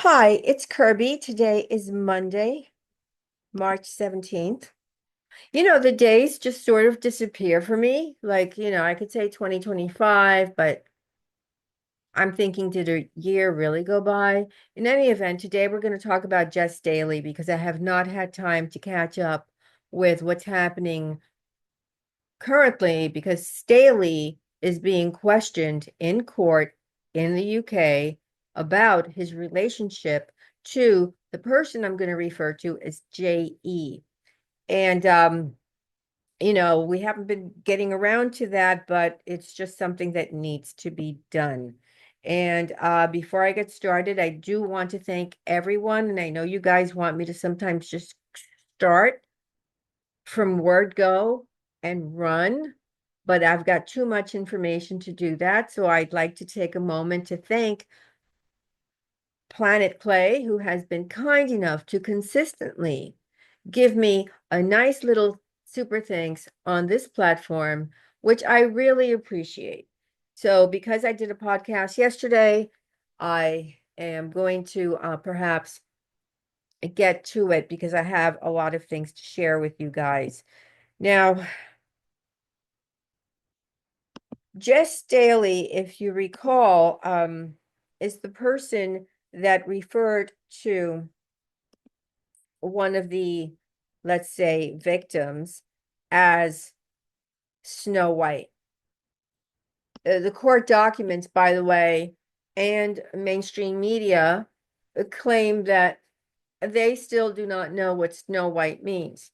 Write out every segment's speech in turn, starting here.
Hi, it's Kirby. Today is Monday, March 17th. The days just sort of disappear for me. I could say 2025, but I'm thinking, did a year really go by? In any event, today we're going to talk about Jes Staley because I have not had time to catch up with what's happening currently because Staley is being questioned in court in the UK about his relationship to the person I'm going to refer to as JE. And we haven't been getting around to that, but it's just something that needs to be done. And before I get started, I do want to thank everyone, and I know you guys want me to sometimes just start from word go and run, but I've got too much information to do that. So I'd like to take a moment to thank Planet Play, who has been kind enough to consistently give me a nice little super thanks on this platform, which I really appreciate. So because I did a podcast yesterday, I am going to perhaps get to it because I have a lot of things to share with you guys. Now, Jes Staley, if you recall, is the person that referred to one of the, let's say, victims as Snow White. The court documents, by the way, and mainstream media claim that they still do not know what Snow White means.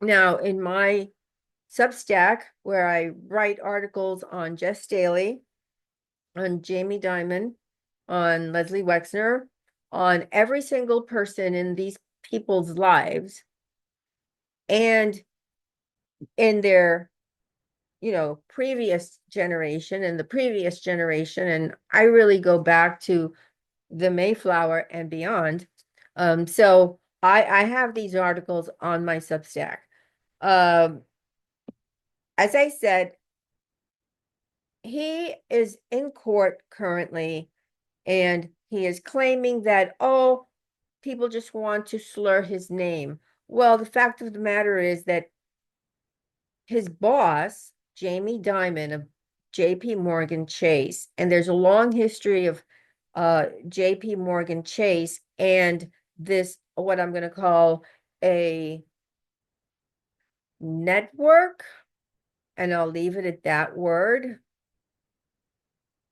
Now, in my Substack, where I write articles on Jes Staley, on Jamie Dimon, on Leslie Wexner, on every single person in these people's lives, and in their previous generation and the previous generation, and I really go back to the Mayflower and beyond. So I have these articles on my Substack. Um, as I said, he is in court currently, and he is claiming that, oh, people just want to slur his name. Well, the fact of the matter is that his boss, Jamie Dimon of JPMorgan Chase, and there's a long history of JPMorgan Chase and this, what I'm going to call a network, and I'll leave it at that word,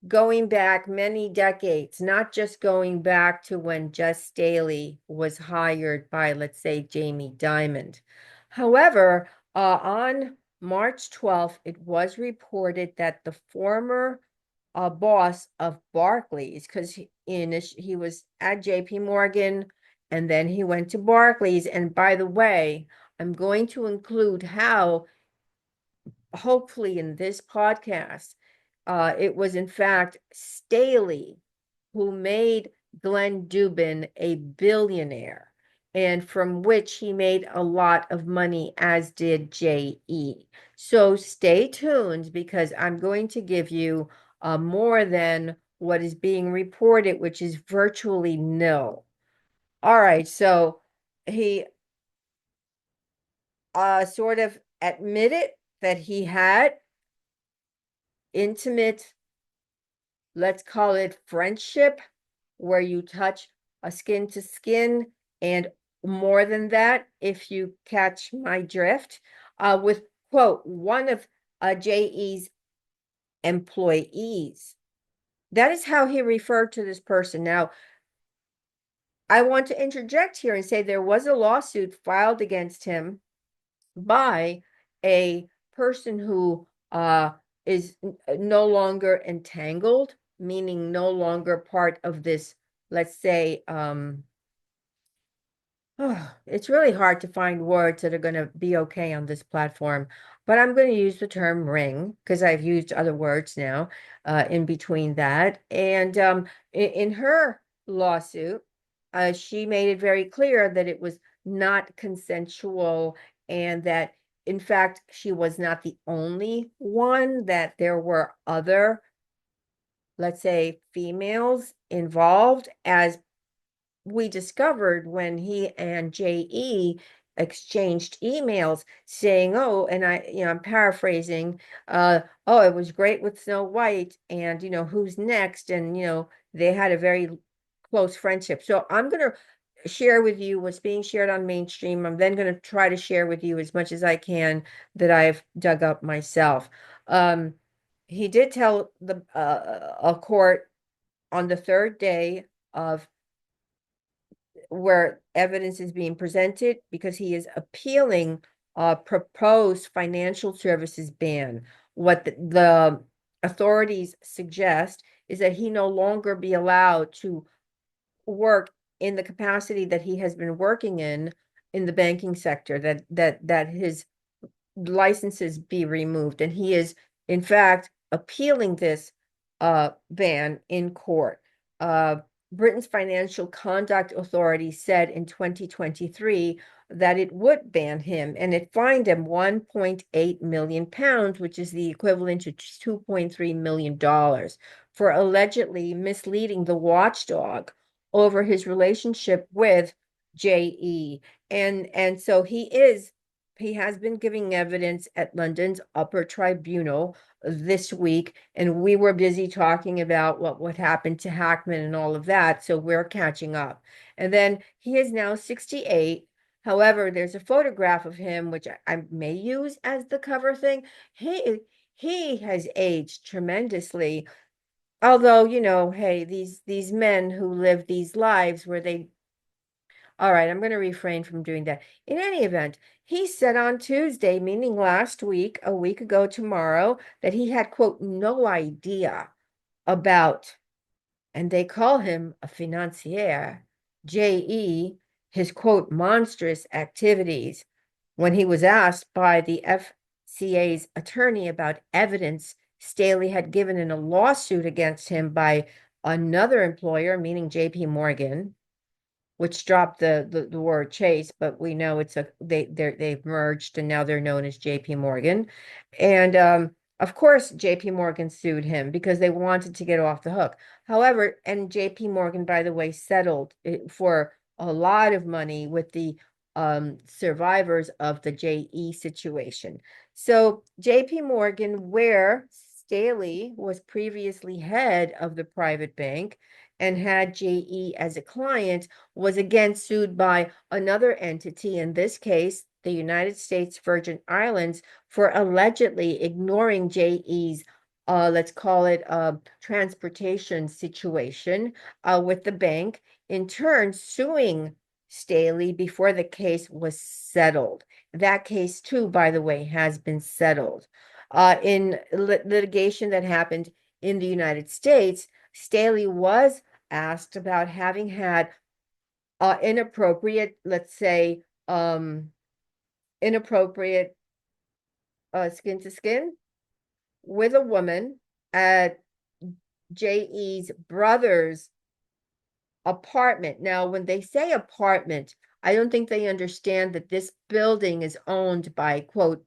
going back many decades, not just going back to when Jes Staley was hired by, let's say, Jamie Dimon. However, on March 12th, it was reported that the former boss of Barclays, because he was at JP Morgan and then he went to Barclays. And by the way, I'm going to include how, hopefully in this podcast, it was in fact Staley who made Glenn Dubin a billionaire, and from which he made a lot of money, as did JE. So stay tuned because I'm going to give you more than what is being reported, which is virtually nil. All right, so he sort of admitted that he had intimate, let's call it friendship, where you touch a skin to skin, and more than that, if you catch my drift, with, quote, one of JE's employees. That is how he referred to this person. Now, I want to interject here and say there was a lawsuit filed against him by a person who is no longer entangled, meaning no longer part of this, let's say, it's really hard to find words that are going to be okay on this platform, but I'm going to use the term ring because I've used other words now in between that. And in her lawsuit, she made it very clear that it was not consensual, and that, in fact, she was not the only one, that there were other, let's say, females involved, as we discovered when he and JE exchanged emails saying, oh, and I'm paraphrasing, oh, it was great with Snow White, and who's next? And they had a very close friendship. So I'm gonna share with you what's being shared on mainstream. I'm then going to try to share with you as much as I can that I've dug up myself. Um, he did tell a court on the third day of where evidence is being presented because he is appealing a proposed financial services ban. What the authorities suggest is that he no longer be allowed to work in the capacity that he has been working in the banking sector, that his licenses be removed. And he is, in fact, appealing this ban in court. Uh, Britain's Financial Conduct Authority said in 2023 that it would ban him, and it fined him 1.8 million pounds, which is the equivalent to $2.3 million, for allegedly misleading the watchdog over his relationship with JE. And so he has been giving evidence at London's upper tribunal this week, and we were busy talking about what would happen to Hackman and all of that, so we're catching up. And then he is now 68. However, there's a photograph of him, which I may use as the cover thing. He has aged tremendously. Although, hey, these men who live these lives where they all right, I'm going to refrain from doing that. In any event, he said on Tuesday, meaning last week, a week ago tomorrow, that he had, quote, no idea about, and they call him a financier, JE, his, quote, monstrous activities. When he was asked by the FCA's attorney about evidence Staley had given in a lawsuit against him by another employer, meaning JPMorgan, which dropped the word Chase, but we know they've merged and now they're known as JPMorgan. And of course JPMorgan sued him because they wanted to get off the hook. However, and JPMorgan, by the way, settled for a lot of money with the survivors of the JE situation. So JPMorgan, where Staley was previously head of the private bank and had JE as a client, was again sued by another entity, in this case, the United States Virgin Islands, for allegedly ignoring JE's, let's call it a transportation situation with the bank, in turn suing Staley before the case was settled. That case, too, by the way, has been settled. In litigation that happened in the United States, Staley was asked about having had inappropriate, let's say, inappropriate skin to skin with a woman at JE's brother's apartment. Now, when they say apartment, I don't think they understand that this building is owned by, quote,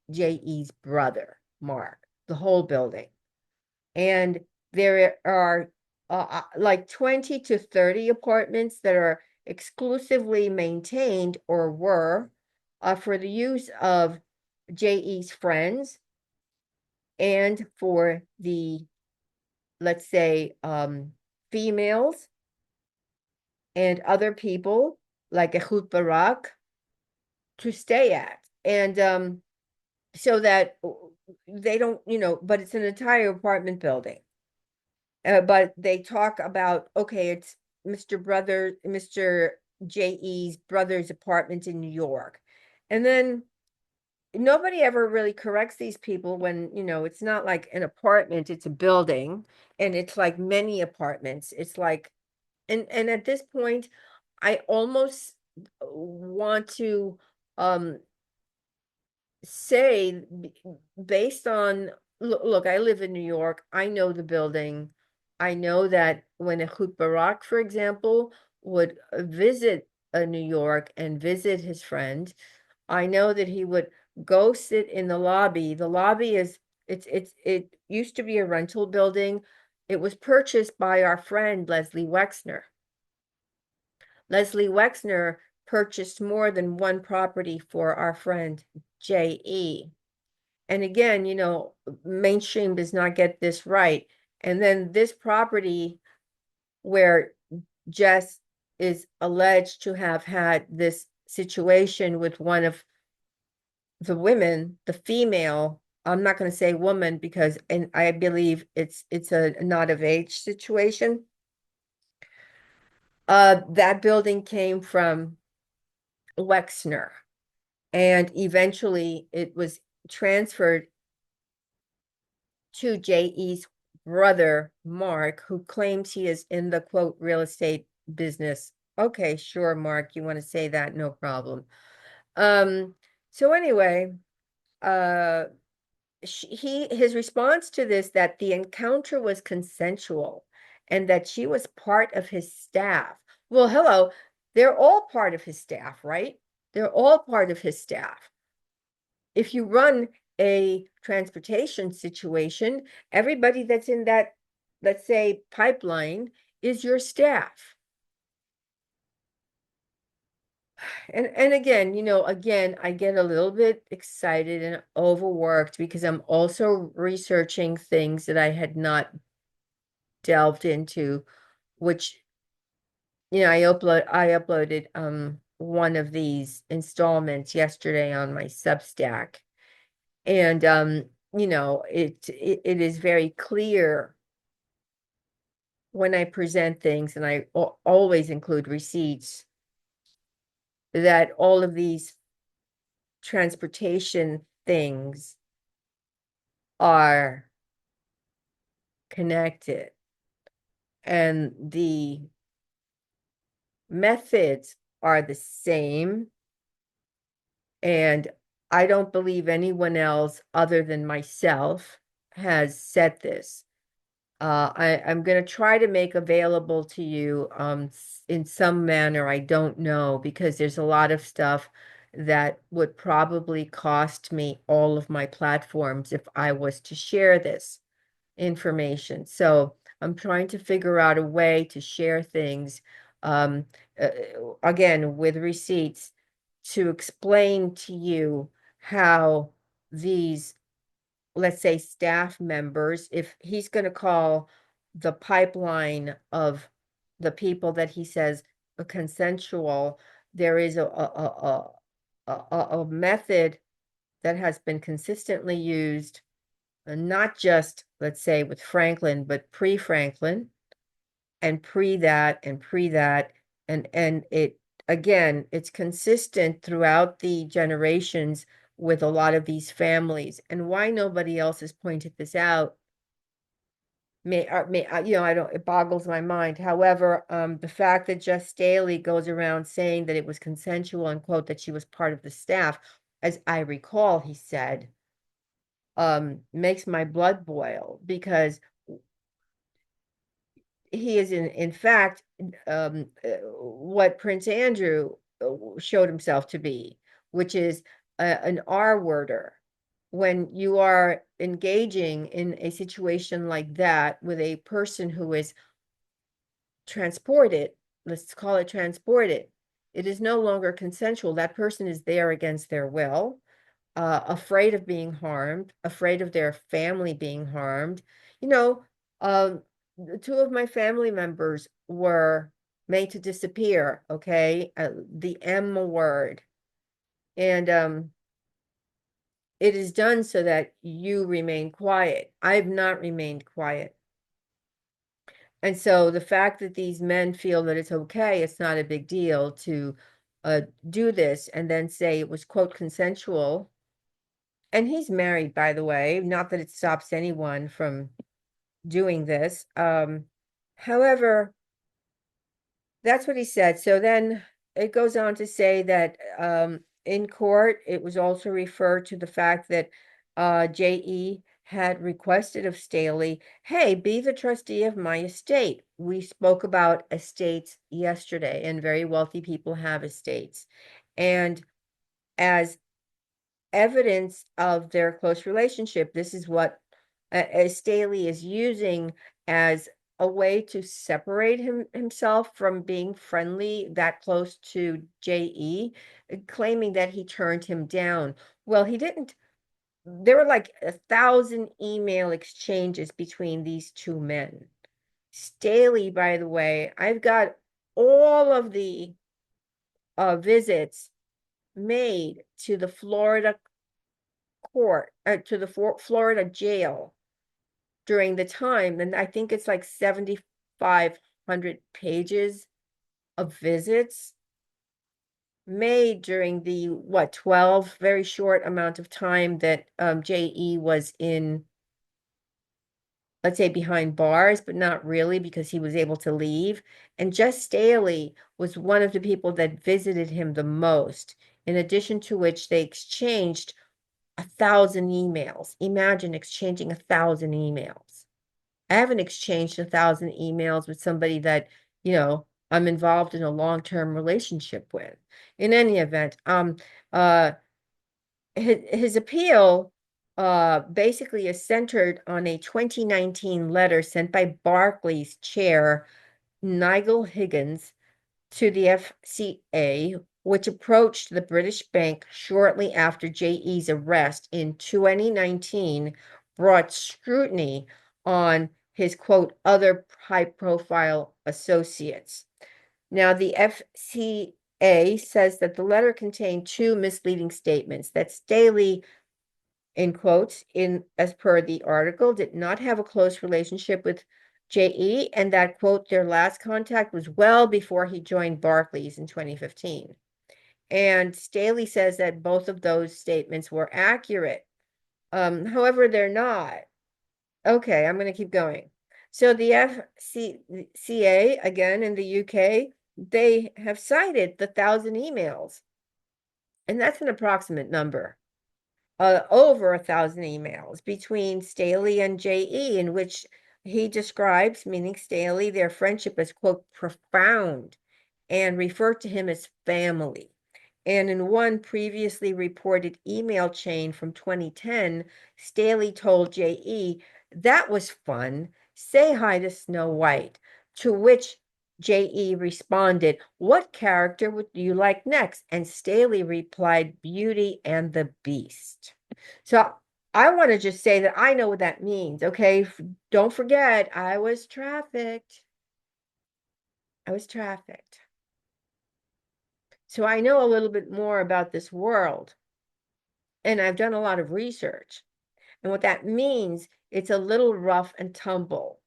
JE's brother, Mark, the whole building. And there are like 20 to 30 apartments that are exclusively maintained or were for the use of JE's friends and for the, let's say, females and other people like Ehud Barak to stay at. And so that they don't, but it's an entire apartment building. But they talk about, okay, it's Mr. JE's brother's apartment in New York. And then nobody ever really corrects these people when, it's not like an apartment, it's a building, and it's like many apartments. It's like, and at this point, I almost want to say, based on, look, I live in New York. I know the building. I know that when Ehud Barak, for example, would visit New York and visit his friend, I know that he would go sit in the lobby. The lobby it used to be a rental building. It was purchased by our friend Leslie Wexner. Leslie Wexner purchased more than one property for our friend J.E. And again, mainstream does not get this right. And then this property where Jes is alleged to have had this situation with one of the women, the female, I'm not going to say woman because, and I believe it's a not of age situation. That building came from Wexner, and eventually it was transferred to J.E.'s brother, Mark, who claims he is in the quote real estate business. Okay, sure, Mark, you want to say that? No problem. So anyway, his response to this, that the encounter was consensual and that she was part of his staff. Well, hello, they're all part of his staff, right? They're all part of his staff. If you run a transportation situation, everybody that's in that, let's say, pipeline is your staff. And again, again, I get a little bit excited and overworked because I'm also researching things that I had not delved into, which, I uploaded one of these installments yesterday on my Substack. And it is very clear when I present things, and I always include receipts, that all of these transportation things are connected, and the methods are the same. And I don't believe anyone else other than myself has said this. I'm going to try to make available to you in some manner. I don't know, because there's a lot of stuff that would probably cost me all of my platforms if I was to share this information. So I'm trying to figure out a way to share things, um, uh, again, with receipts, to explain to you how these, let's say, staff members, if he's going to call the pipeline of the people that he says are consensual, there is a method that has been consistently used, not just, let's say, with Franklin, but pre-Franklin and pre-that and pre-that. And it, again, it's consistent throughout the generations with a lot of these families. And why nobody else has pointed this out, I don't, it boggles my mind. However, the fact that Jes Staley goes around saying that it was consensual and quote that she was part of the staff, as I recall, he said, makes my blood boil, because he is in fact what Prince Andrew showed himself to be, which is an R-worder. When you are engaging in a situation like that with a person who is transported, let's call it transported, it is no longer consensual. That person is there against their will, afraid of being harmed, afraid of their family being harmed. Um, two of my family members were made to disappear, okay? The M word. And it is done so that you remain quiet. I've not remained quiet. And so the fact that these men feel that it's okay, it's not a big deal to do this, and then say it was, quote, consensual. And he's married, by the way, not that it stops anyone from doing this. However, that's what he said. So then it goes on to say that in court, it was also referred to the fact that J.E. had requested of Staley, hey, be the trustee of my estate. We spoke about estates yesterday, and very wealthy people have estates. And as evidence of their close relationship, this is what Staley is using as a way to separate himself from being friendly that close to JE, claiming that he turned him down. Well, he didn't. There were like 1,000 email exchanges between these two men. Staley, by the way, I've got all of the visits made to the Florida court, to the Florida jail during the time, and I think it's like 7,500 pages of visits made during the 12 very short amount of time that JE was in, let's say, behind bars, but not really, because he was able to leave. And Jes Staley was one of the people that visited him the most, in addition to which they exchanged 1,000 emails. Imagine exchanging 1,000 emails. I haven't exchanged 1,000 emails with somebody that, I'm involved in a long-term relationship with. In any event, his appeal basically is centered on a 2019 letter sent by Barclays chair Nigel Higgins to the FCA, which approached the British bank shortly after JE's arrest in 2019, brought scrutiny on his, quote, other high-profile associates. Now, the FCA says that the letter contained two misleading statements, that Staley, in quotes, as per the article, did not have a close relationship with JE, and that, quote, their last contact was well before he joined Barclays in 2015. And Staley says that both of those statements were accurate. However, they're not. Okay, I'm going to keep going. So the FCA, again, in the UK, they have cited the 1,000 emails, and that's an approximate number. Over 1,000 emails between Staley and JE, in which he describes, meaning Staley, their friendship as, quote, profound, and referred to him as family. And in one previously reported email chain from 2010, Staley told JE, that was fun. Say hi to Snow White. To which JE responded, what character would you like next? And Staley replied, Beauty and the Beast. So I want to just say that I know what that means, okay? Don't forget, I was trafficked. I was trafficked. So I know a little bit more about this world, and I've done a lot of research. And what that means, it's a little rough and tumble.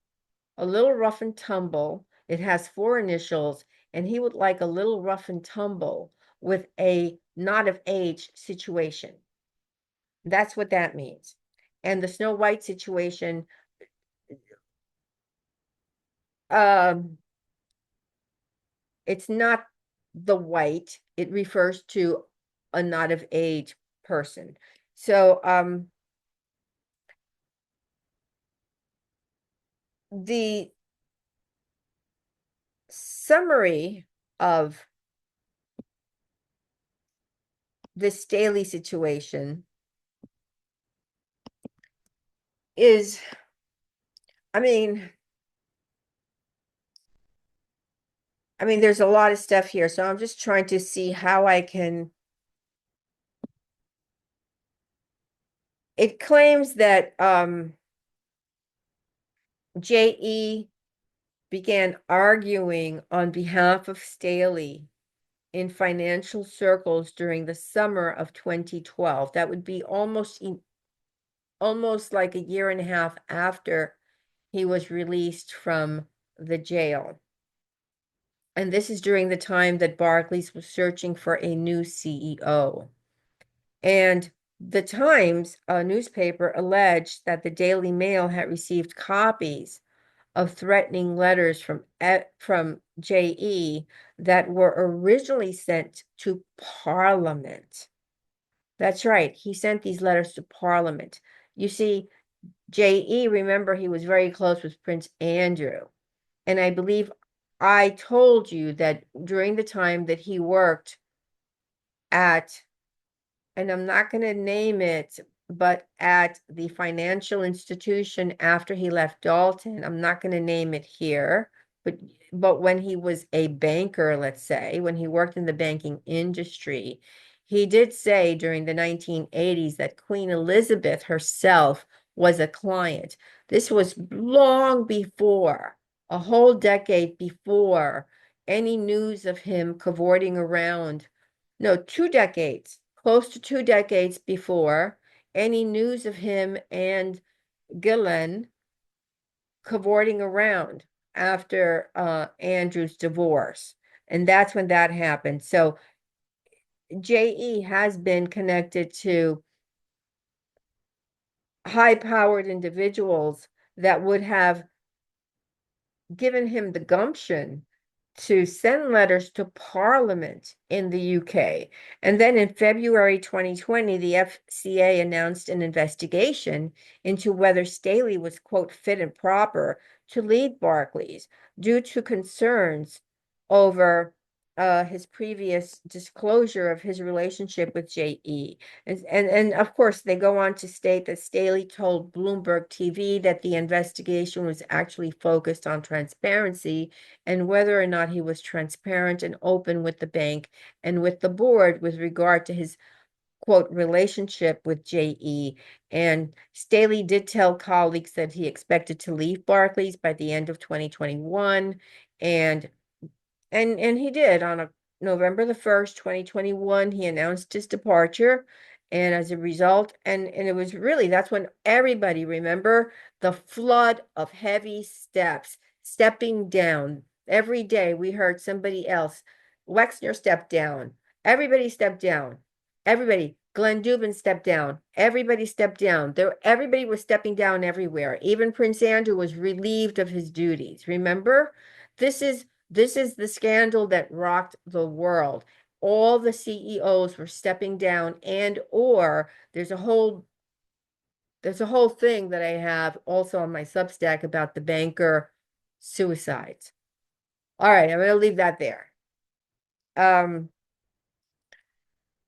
A little rough and tumble. It has 4 initials, and he would like a little rough and tumble with a not of age situation. That's what that means. And the Snow White situation, it's not the white, it refers to a not of age person. So the summary of the Staley situation is, I mean, there's a lot of stuff here, so I'm just trying to see how I can. It claims that JE began arguing on behalf of Staley in financial circles during the summer of 2012. That would be almost like a year and a half after he was released from the jail. And this is during the time that Barclays was searching for a new CEO. And the Times, a newspaper, alleged that the Daily Mail had received copies of threatening letters from JE that were originally sent to Parliament. That's right, he sent these letters to Parliament. You see, JE, remember, he was very close with Prince Andrew. And I believe I told you that during the time that he worked at, and I'm not going to name it, but at the financial institution after he left Dalton, I'm not going to name it here, but when he was a banker, let's say, when he worked in the banking industry, he did say during the 1980s that Queen Elizabeth herself was a client. This was long before, a whole decade before any news of him cavorting around. No, 2 decades, close to 2 decades before any news of him and Gillen cavorting around after Andrew's divorce. And that's when that happened. So JE has been connected to high-powered individuals that would have given him the gumption to send letters to Parliament in the UK. And then in February 2020, the FCA announced an investigation into whether Staley was, quote, fit and proper to lead Barclays due to concerns over his previous disclosure of his relationship with JE. And of course, they go on to state that Staley told Bloomberg TV that the investigation was actually focused on transparency and whether or not he was transparent and open with the bank and with the board with regard to his, quote, relationship with JE. And Staley did tell colleagues that he expected to leave Barclays by the end of 2021. And he did on November the 1st, 2021, he announced his departure. And as a result, and it was really, that's when everybody, remember, the flood of heavy steps, stepping down. Every day we heard somebody else. Wexner stepped down. Everybody stepped down. Everybody. Glenn Dubin stepped down. Everybody stepped down. Everybody was stepping down everywhere. Even Prince Andrew was relieved of his duties. Remember? This is the scandal that rocked the world. All the CEOs were stepping down, and or there's a whole thing that I have also on my Substack about the banker suicides. All right, I'm going to leave that there. And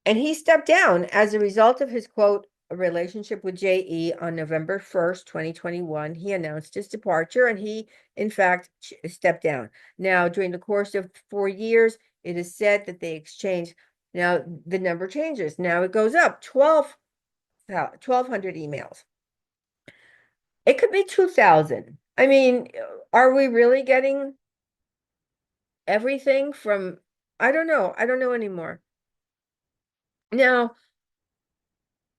he stepped down as a result of his, quote, relationship with JE on November 1st, 2021. He announced his departure and he, in fact, stepped down. Now, during the course of 4 years, it is said that they exchanged. Now, the number changes. Now it goes up 1,200 emails. It could be 2,000. I mean, are we really getting everything from, I don't know. I don't know anymore. Now,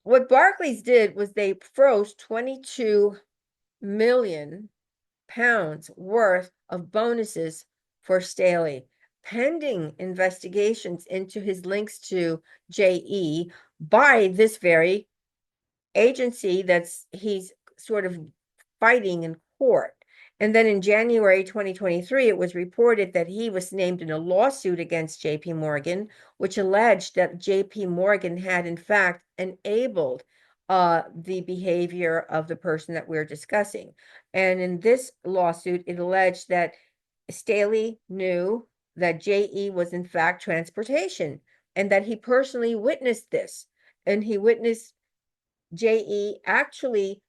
what Barclays did was they froze 22 million pounds worth of bonuses for Staley, pending investigations into his links to JE by this very agency he's sort of fighting in court. And then in January 2023, it was reported that he was named in a lawsuit against JPMorgan, which alleged that JPMorgan had in fact enabled the behavior of the person that we're discussing. And in this lawsuit, it alleged that Staley knew that JE was in fact transportation and that he personally witnessed this. And he witnessed JE actually,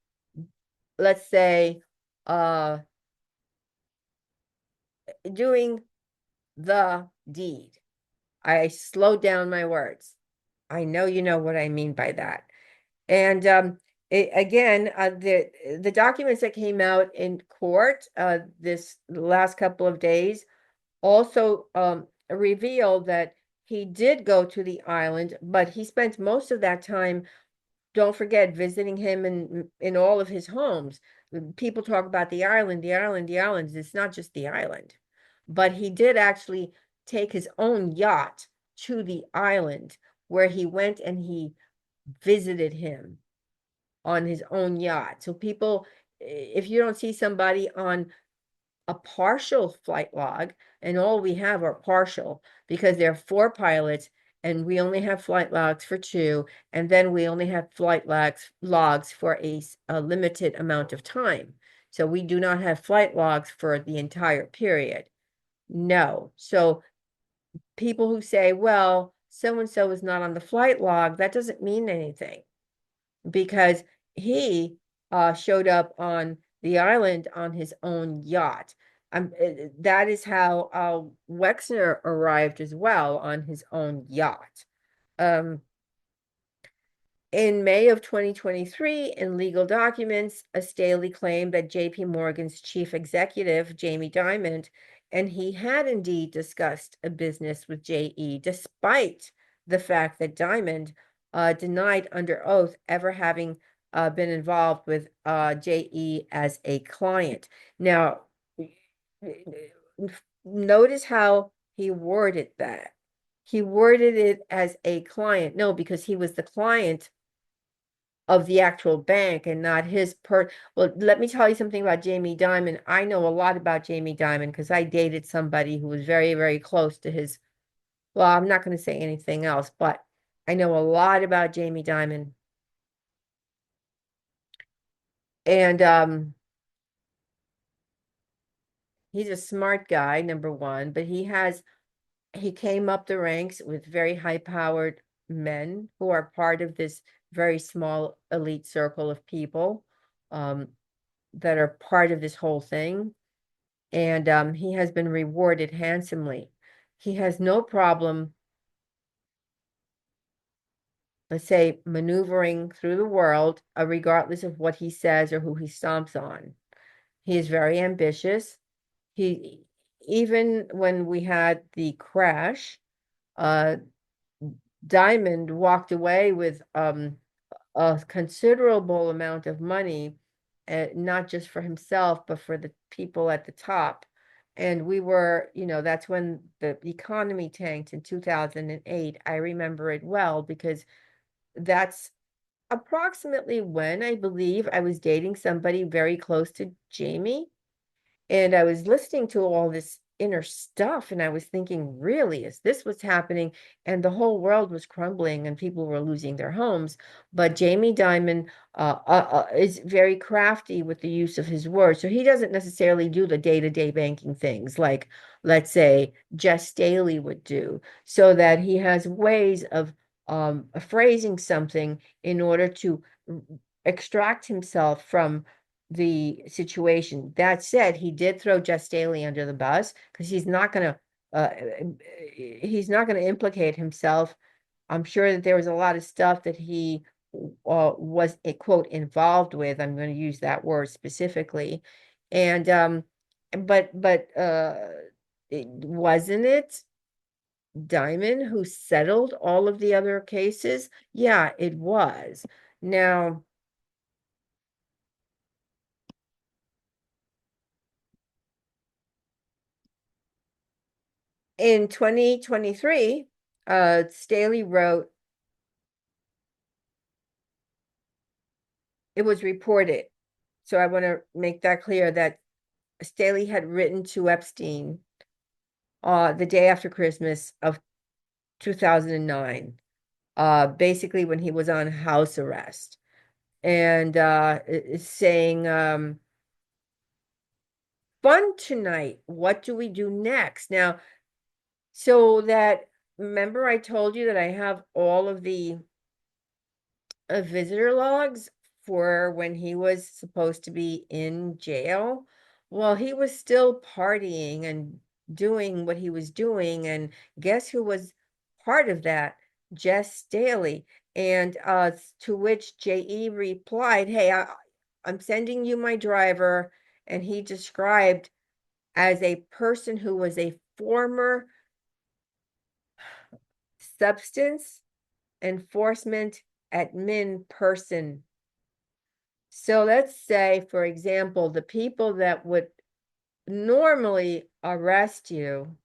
let's say, doing the deed. I slowed down my words. I know you know what I mean by that. And the documents that came out in court this last couple of days also revealed that he did go to the island, but he spent most of that time, don't forget, visiting him in all of his homes. People talk about the island, the island, the islands. It's not just the island. But he did actually take his own yacht to the island where he went and he visited him on his own yacht. So people, if you don't see somebody on a partial flight log, and all we have are partial because there are 4 pilots and we only have flight logs for 2, and then we only have flight logs for a limited amount of time. So we do not have flight logs for the entire period. No. So people who say, well, so-and-so is not on the flight log, that doesn't mean anything. because he showed up on the island on his own yacht. That is how Wexner arrived as well, on his own yacht. Um, in May of 2023, in legal documents, Staley claimed that JPMorgan's chief executive, Jamie Dimon, and he had indeed discussed a business with JE, despite the fact that Dimon denied under oath ever having been involved with JE as a client. Now, notice how he worded that. He worded it as a client. No, because he was the client of the actual bank and not his well, let me tell you something about Jamie Dimon. I know a lot about Jamie Dimon because I dated somebody who was very, very close to his, well, I'm not going to say anything else, but I know a lot about Jamie Dimon. And he's a smart guy, number one, but he came up the ranks with very high-powered men who are part of this very small elite circle of people um, that are part of this whole thing. And he has been rewarded handsomely. He has no problem, let's say, maneuvering through the world, regardless of what he says or who he stomps on. He is very ambitious. He, even when we had the crash, uh, Diamond walked away with a considerable amount of money, not just for himself, but for the people at the top. And we were, that's when the economy tanked in 2008. I remember it well because that's approximately when I believe I was dating somebody very close to Jamie. And I was listening to all this inner stuff, and I was thinking, really, is this what's happening? And the whole world was crumbling and people were losing their homes. But Jamie Dimon is very crafty with the use of his words. So he doesn't necessarily do the day-to-day banking things like, let's say, Jes Staley would do, so that he has ways of phrasing something in order to extract himself from the situation. That said, he did throw Jes Staley under the bus because he's not going to implicate himself. I'm sure that there was a lot of stuff that he was a quote involved with. I'm going to use that word specifically. And but wasn't it Diamond who settled all of the other cases? Yeah, it was. Now, in 2023, Staley wrote, it was reported. So I want to make that clear that Staley had written to Epstein the day after Christmas of 2009, basically when he was on house arrest, and saying, fun tonight. What do we do next? Now, so that, remember I told you that I have all of the visitor logs for when he was supposed to be in jail. Well, he was still partying and doing what he was doing. And guess who was part of that? Jes Staley. And to which JE replied, hey, I'm sending you my driver. And he described as a person who was a former substance enforcement admin person. So let's say, for example, the people that would normally arrest you,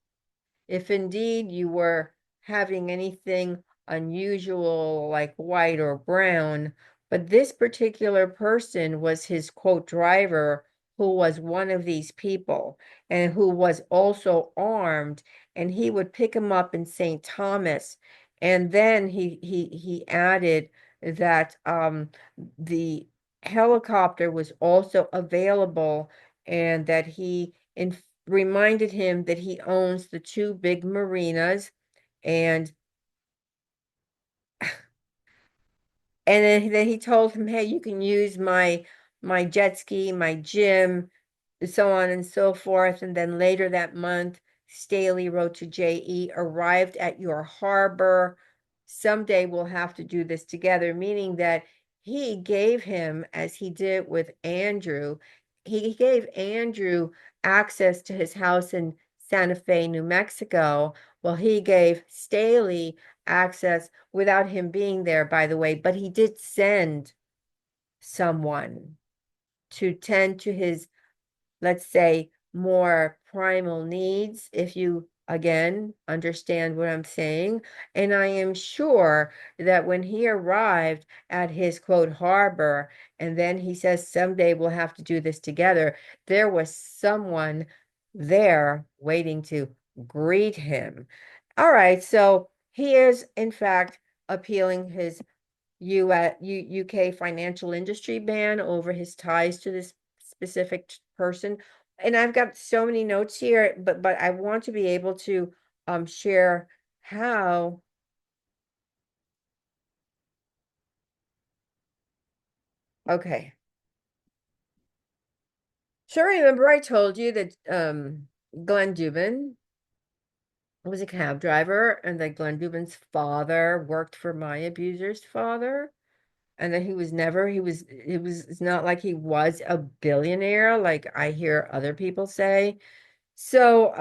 if indeed you were having anything unusual like white or brown, but this particular person was his quote driver, who was one of these people and who was also armed, and he would pick him up in St. Thomas. And then he added that the helicopter was also available, and that he reminded him that he owns the two big marinas, and And then he told him, hey, you can use my jet ski, my gym, so on and so forth. And then later that month, Staley wrote to JE, arrived at your harbor. Someday we'll have to do this together, meaning that he gave him, as he did with Andrew, he gave Andrew access to his house in Santa Fe, New Mexico. Well, he gave Staley access without him being there, by the way, but he did send someone to tend to his, let's say, more primal needs, if you again understand what I'm saying. And I am sure that when he arrived at his quote harbor, and then he says, someday we'll have to do this together, there was someone there waiting to greet him. All right, so he is, in fact, appealing his UK financial industry ban over his ties to this specific person. And I've got so many notes here, but I want to be able to share how. Okay. So remember I told you that Glenn Dubin was a cab driver and that Glenn Dubin's father worked for my abuser's father? And that it's not like he was a billionaire, like I hear other people say. So,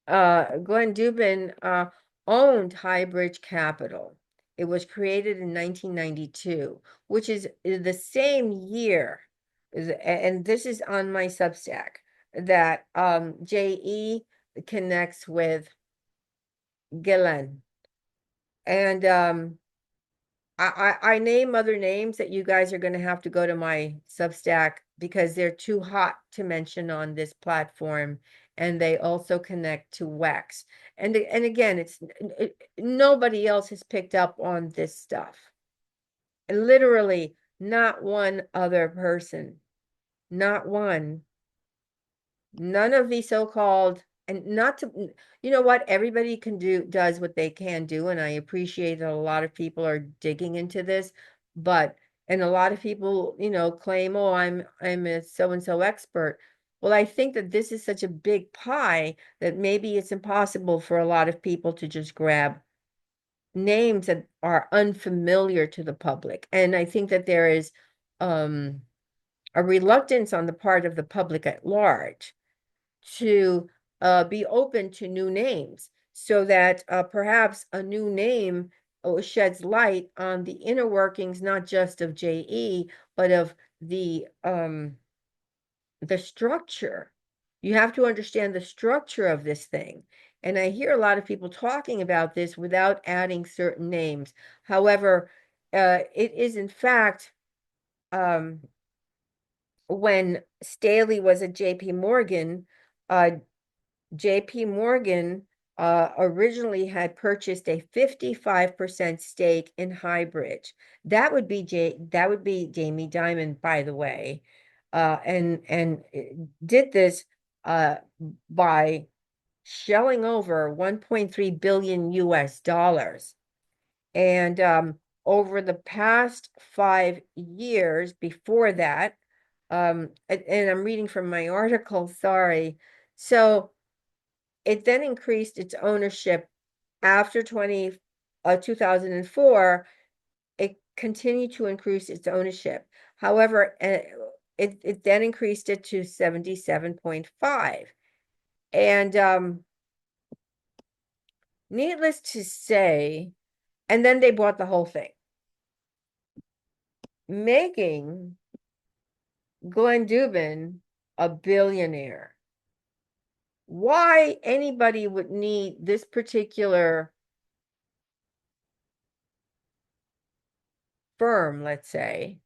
Glenn Dubin owned Highbridge Capital. It was created in 1992, which is the same year, and this is on my Substack, that JE connects with Glenn. And I name other names that you guys are going to have to go to my Substack because they're too hot to mention on this platform, and they also connect to Wex. And again, nobody else has picked up on this stuff. Literally, not one other person, not one. None of these so-called, and not to, you know what, everybody does what they can do, and I appreciate that a lot of people are digging into this, but, and a lot of people, claim, oh, I'm a so-and-so expert. Well, I think that this is such a big pie that maybe it's impossible for a lot of people to just grab names that are unfamiliar to the public. And I think that there is a reluctance on the part of the public at large to be open to new names, so that perhaps a new name sheds light on the inner workings, not just of JE, but of the structure. You have to understand the structure of this thing. And I hear a lot of people talking about this without adding certain names. However, it is in fact, when Staley was at JPMorgan, JPMorgan originally had purchased a 55% stake in Highbridge. That would be Jamie Dimon, by the way, and did this by shelling over 1.3 billion US dollars. And over the past 5 years before that, and I'm reading from my article, sorry. So it then increased its ownership after 2004. It continued to increase its ownership. However, it then increased it to 77.5. And needless to say, and then they bought the whole thing, making Glenn Dubin a billionaire. Why anybody would need this particular firm, let's say,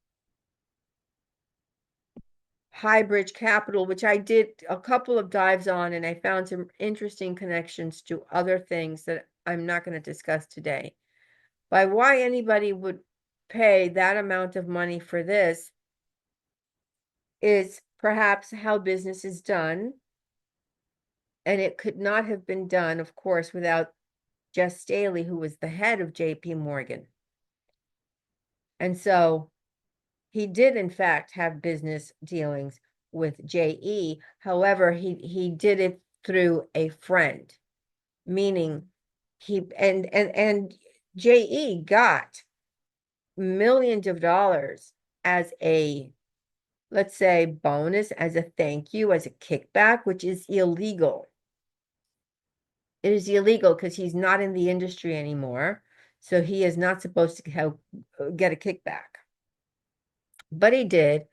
Highbridge Capital, which I did a couple of dives on, and I found some interesting connections to other things that I'm not going to discuss today. By why anybody would pay that amount of money for this is perhaps how business is done. And it could not have been done, of course, without Jes Staley, who was the head of JPMorgan. And so he did, in fact, have business dealings with JE. However, he did it through a friend, meaning and JE got millions of dollars as a, let's say, bonus, as a thank you, as a kickback, which is illegal. It is illegal because he's not in the industry anymore. So he is not supposed to get a kickback. But he did.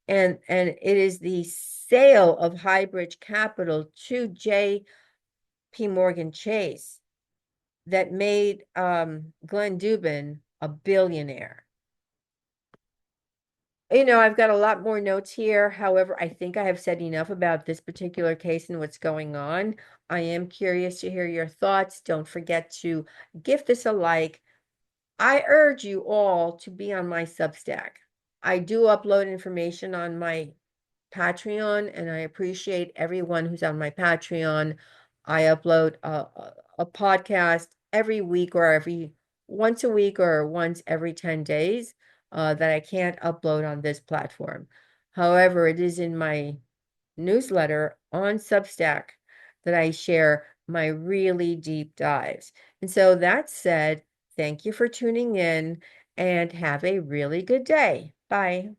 And it is the sale of Highbridge Capital to JPMorgan Chase that made Glenn Dubin a billionaire. I've got a lot more notes here. However, I think I have said enough about this particular case and what's going on. I am curious to hear your thoughts. Don't forget to give this a like. I urge you all to be on my Substack. I do upload information on my Patreon, and I appreciate everyone who's on my Patreon. I upload a podcast every week, or every once a week, or once every 10 days, that I can't upload on this platform. However, it is in my newsletter on Substack that I share my really deep dives. And so that said, thank you for tuning in and have a really good day. Bye.